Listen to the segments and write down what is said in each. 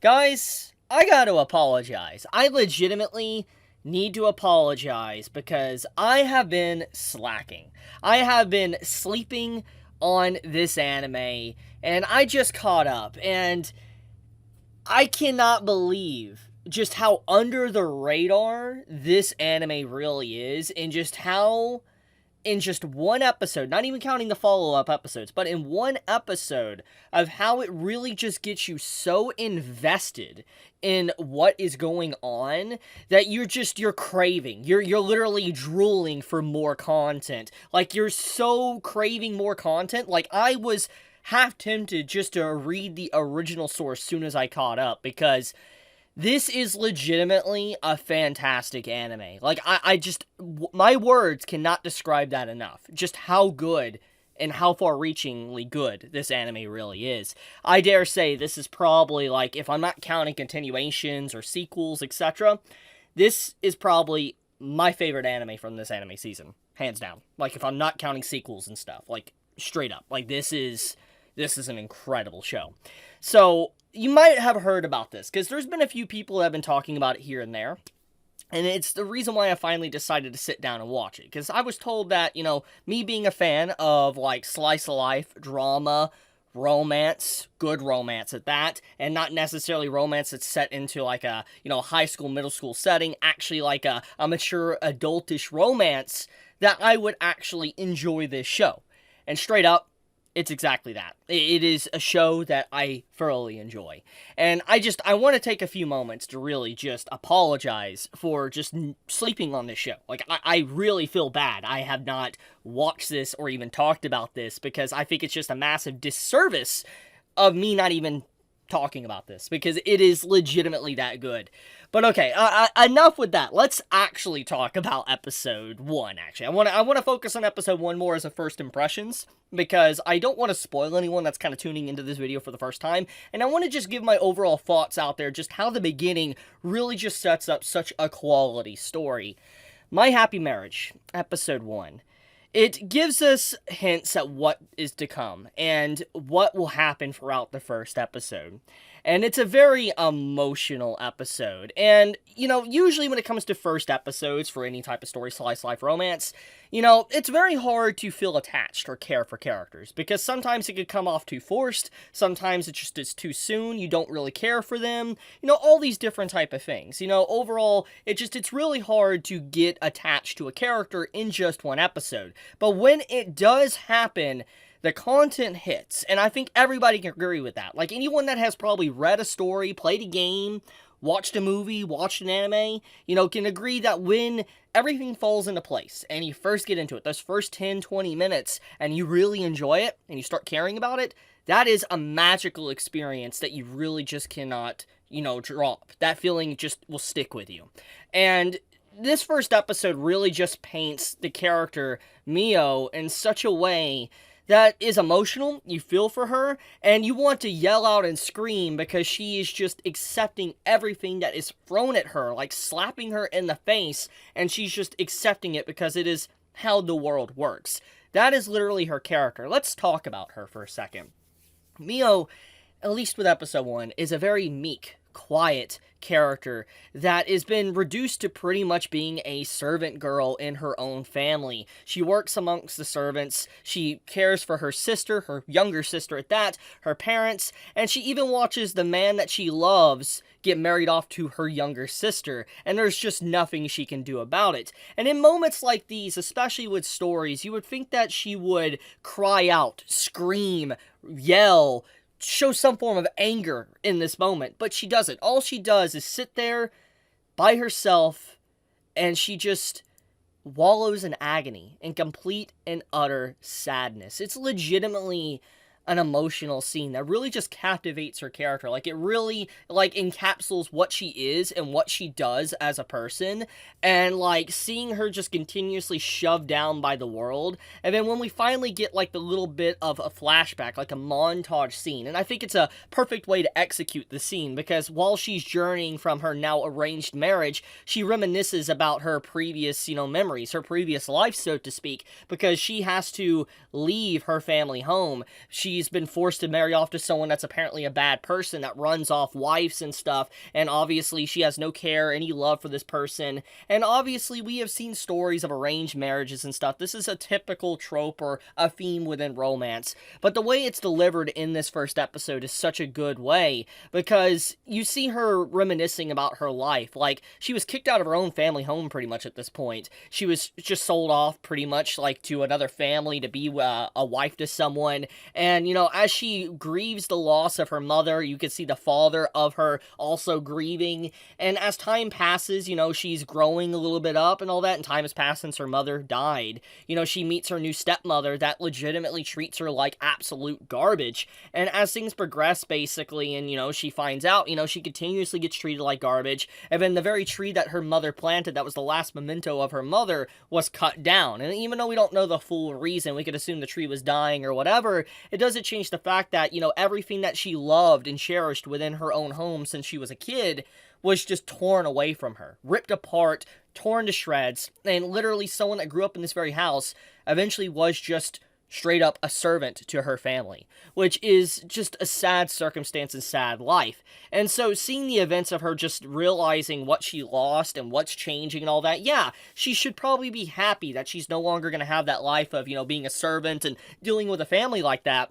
Guys, I gotta apologize. I legitimately need to apologize because I have been slacking. I have been sleeping on this anime, and I just caught up, and I cannot believe just how under the radar this anime really is, and just how in just one episode, not even counting the follow-up episodes, but in one episode of how it really just gets you so invested in what is going on that you're craving. You're literally drooling for more content. Like, you're so craving more content. Like, I was half tempted just to read the original source soon as I caught up, because this is legitimately a fantastic anime. Like, my words cannot describe that enough. Just how good and how far-reachingly good this anime really is. I dare say this is probably, like, if I'm not counting continuations or sequels, etc., this is probably my favorite anime from this anime season. Hands down. Like, if I'm not counting sequels and stuff. Like, straight up. Like, this is an incredible show. So, you might have heard about this, because there's been a few people that have been talking about it here and there, and it's the reason why I finally decided to sit down and watch it, because I was told that, me being a fan of, like, slice of life, drama, romance, good romance at that, and not necessarily romance that's set into, like, a, high school, middle school setting, actually, like, a mature, adultish romance, that I would actually enjoy this show. And straight up, it's exactly that. It is a show that I thoroughly enjoy. And I want to take a few moments to really just apologize for just sleeping on this show. Like, I really feel bad I have not watched this or even talked about this, because I think it's just a massive disservice of me not even talking about this, because it is legitimately that good. But okay, enough with that. Let's actually talk about episode 1, actually. I want to focus on episode 1 more as a first impressions, because I don't want to spoil anyone that's kind of tuning into this video for the first time, and I want to just give my overall thoughts out there, just how the beginning really just sets up such a quality story. My Happy Marriage, episode 1. It gives us hints at what is to come, and what will happen throughout the first episode. And it's a very emotional episode. And, usually when it comes to first episodes for any type of story, slice life romance, it's very hard to feel attached or care for characters, because sometimes it could come off too forced, sometimes it just is too soon, you don't really care for them, all these different type of things. Overall, it's really hard to get attached to a character in just one episode. But when it does happen, the content hits, and I think everybody can agree with that. Like, anyone that has probably read a story, played a game, watched a movie, watched an anime, can agree that when everything falls into place, and you first get into it, those first 10, 20 minutes, and you really enjoy it, and you start caring about it, that is a magical experience that you really just cannot, drop. That feeling just will stick with you. And this first episode really just paints the character Mio in such a way that is emotional, you feel for her, and you want to yell out and scream, because she is just accepting everything that is thrown at her, like slapping her in the face, and she's just accepting it because it is how the world works. That is literally her character. Let's talk about her for a second. Mio, at least with episode 1, is a very meek, quiet character that has been reduced to pretty much being a servant girl in her own family. She works amongst the servants, she cares for her sister, her younger sister at that, her parents, and she even watches the man that she loves get married off to her younger sister, and there's just nothing she can do about it. And in moments like these, especially with stories, you would think that she would cry out, scream, yell, show some form of anger in this moment, but she doesn't. All she does is sit there by herself, and she just wallows in agony, in complete and utter sadness. It's legitimately an emotional scene that really just captivates her character. Like, it really, encapsulates what she is and what she does as a person, and, seeing her just continuously shoved down by the world, and then when we finally get, the little bit of a flashback, like a montage scene, and I think it's a perfect way to execute the scene, because while she's journeying from her now arranged marriage, she reminisces about her previous, memories, her previous life, so to speak, because she has to leave her family home. She she's been forced to marry off to someone that's apparently a bad person that runs off wives and stuff, and obviously she has no care, any love for this person, and obviously we have seen stories of arranged marriages and stuff. This is a typical trope or a theme within romance, but the way it's delivered in this first episode is such a good way, because you see her reminiscing about her life. Like, she was kicked out of her own family home pretty much at this point. She was just sold off pretty much, like, to another family to be a wife to someone, and, you know, as she grieves the loss of her mother, you can see the father of her also grieving, and as time passes, you know, she's growing a little bit up and all that, and time has passed since her mother died. You know, she meets her new stepmother that legitimately treats her like absolute garbage, and as things progress, basically, and, you know, she finds out, you know, she continuously gets treated like garbage, and then the very tree that her mother planted that was the last memento of her mother was cut down, and even though we don't know the full reason, we could assume the tree was dying or whatever, it doesn't change the fact that, you know, everything that she loved and cherished within her own home since she was a kid was just torn away from her, ripped apart, torn to shreds, and literally someone that grew up in this very house eventually was just straight up a servant to her family, which is just a sad circumstance and sad life. And so seeing the events of her just realizing what she lost and what's changing and all that, yeah, she should probably be happy that she's no longer going to have that life of, you know, being a servant and dealing with a family like that.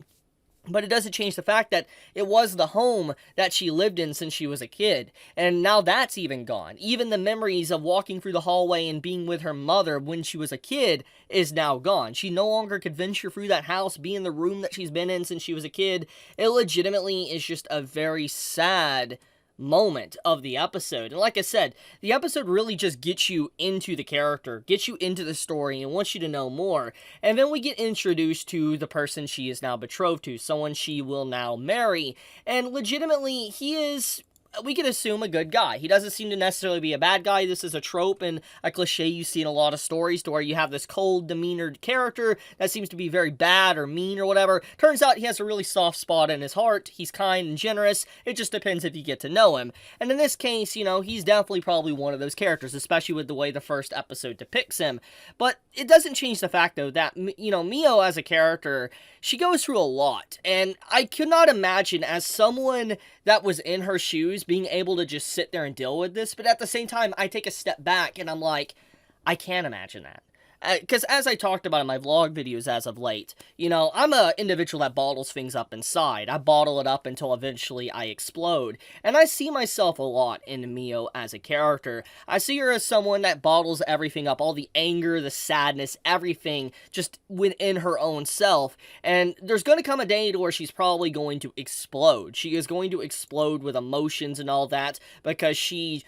But it doesn't change the fact that it was the home that she lived in since she was a kid, and now that's even gone. Even the memories of walking through the hallway and being with her mother when she was a kid is now gone. She no longer could venture through that house, be in the room that she's been in since she was a kid. It legitimately is just a very sad moment of the episode. And like I said, the episode really just gets you into the character, gets you into the story, and wants you to know more. And then we get introduced to the person she is now betrothed to, someone she will now marry. And legitimately, he is, we could assume, a good guy. He doesn't seem to necessarily be a bad guy. This is a trope and a cliche you see in a lot of stories, to where you have this cold, demeanored character that seems to be very bad or mean or whatever. Turns out he has a really soft spot in his heart. He's kind and generous. It just depends if you get to know him. And in this case, you know, he's definitely probably one of those characters, especially with the way the first episode depicts him. But it doesn't change the fact, though, that, you know, Mio as a character, she goes through a lot. And I could not imagine, as someone that was in her shoes, being able to just sit there and deal with this. But at the same time, I take a step back and I'm like, I can't imagine that. Because as I talked about in my vlog videos as of late, you know, I'm an individual that bottles things up inside. I bottle it up until eventually I explode. And I see myself a lot in Mio as a character. I see her as someone that bottles everything up, all the anger, the sadness, everything just within her own self. And there's going to come a day to where she's probably going to explode. She is going to explode with emotions and all that, because she's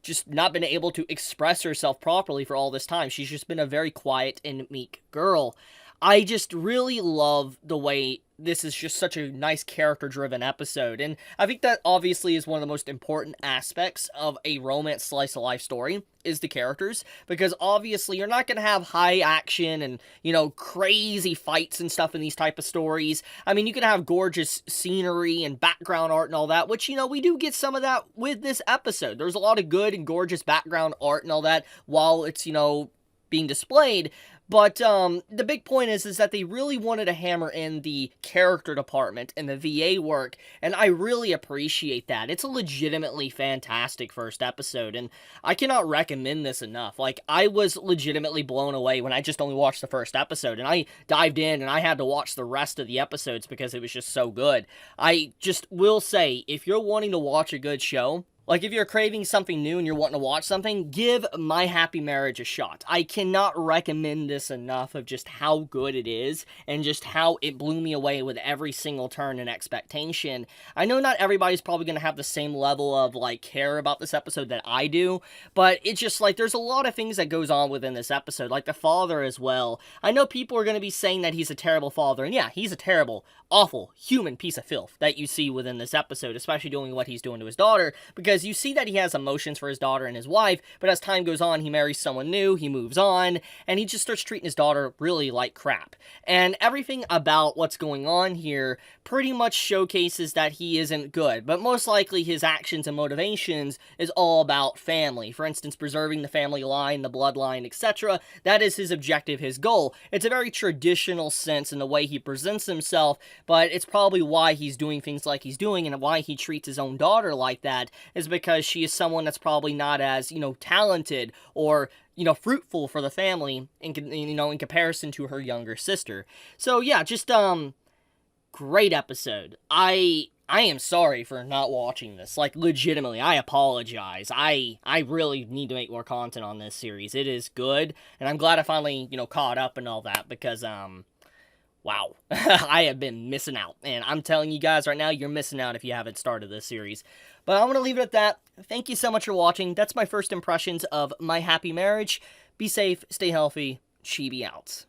just not been able to express herself properly for all this time. She's just been a very quiet and meek girl. I just really love the way this is just such a nice character-driven episode, and I think that obviously is one of the most important aspects of a romance slice-of-life story, is the characters, because obviously you're not going to have high action and, you know, crazy fights and stuff in these type of stories. I mean, you can have gorgeous scenery and background art and all that, which, you know, we do get some of that with this episode. There's a lot of good and gorgeous background art and all that while it's, you know, being displayed. But the big point is that they really wanted to hammer in the character department and the VA work, and I really appreciate that. It's a legitimately fantastic first episode, and I cannot recommend this enough. Like, I was legitimately blown away when I just only watched the first episode, and I dived in and I had to watch the rest of the episodes because it was just so good. I just will say, if you're wanting to watch a good show, like, if you're craving something new and you're wanting to watch something, give My Happy Marriage a shot. I cannot recommend this enough of just how good it is and just how it blew me away with every single turn and expectation. I know not everybody's probably going to have the same level of, like, care about this episode that I do, but it's just, like, there's a lot of things that goes on within this episode, like the father as well. I know people are going to be saying that he's a terrible father, and yeah, he's a terrible, awful, human piece of filth that you see within this episode, especially doing what he's doing to his daughter, because because you see that he has emotions for his daughter and his wife, but as time goes on, he marries someone new, he moves on, and he just starts treating his daughter really like crap. And everything about what's going on here pretty much showcases that he isn't good, but most likely his actions and motivations is all about family. For instance, preserving the family line, the bloodline, etc. That is his objective, his goal. It's a very traditional sense in the way he presents himself, but it's probably why he's doing things like he's doing, and why he treats his own daughter like that is because she is someone that's probably not as, talented or fruitful for the family in comparison to her younger sister. So yeah, just great episode. I am sorry for not watching this. Like, legitimately, I apologize. I really need to make more content on this series. It is good, and I'm glad I finally, caught up and all that, because, wow. I have been missing out, and I'm telling you guys right now, you're missing out if you haven't started this series. But I'm going to leave it at that. Thank you so much for watching. That's my first impressions of My Happy Marriage. Be safe, stay healthy, Chibi out.